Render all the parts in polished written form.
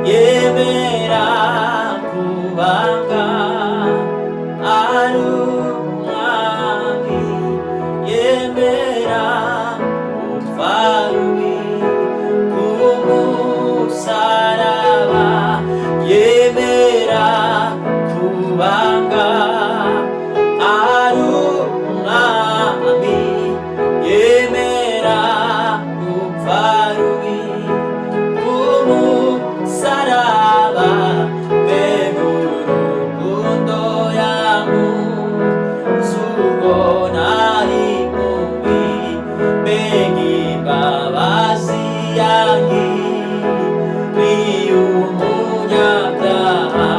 yemera kubanga ari umwami, yemera gupfa rubi ku musaraba, yemera kubanga ari umwami, yemera gupfa rubi ku musaraba. Mbega urukundo yamuze ubwo nari mubi, mbega imbabazi yangiriye umunyabyaha,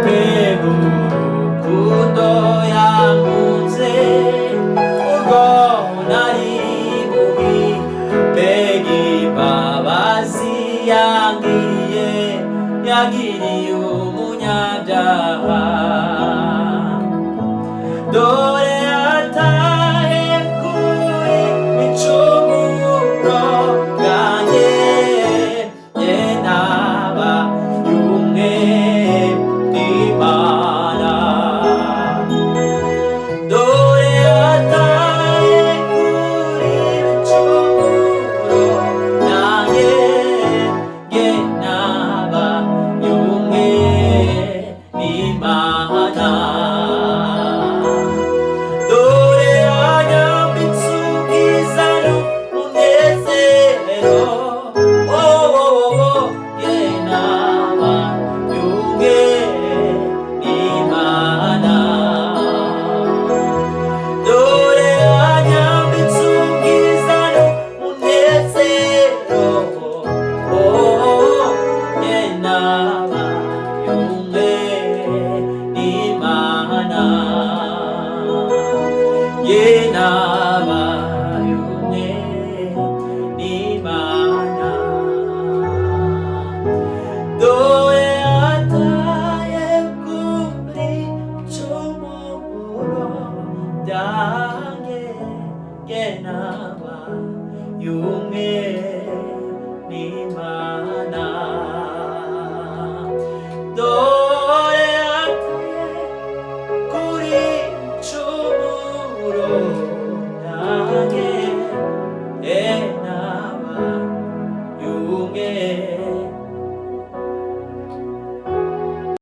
mbega urukundo yamuze ubwo nari mubi, mbega imbabazi yagiriye umunyabyaha. Dore yataye kuri ibicumuro byanjye, ye naba y'umwe n'Imana. Dore yataye kuri ibicumuro byanjye, ye naba y'umwe n'Imana. Dore yanyambitse ubwiza n'umunezero, ye naba y'umwe n'Imana. Dore yanyambitse ubwiza n'umunezero, ye naba y'umwe n'Imana, ye naba y'umwe n'Imana. Dore yataye kuri ibicumuro byanjye, ye naba y'umwe n'Imana. Dore yataye kuri ibicumuro byanjye, ye naba y'umwe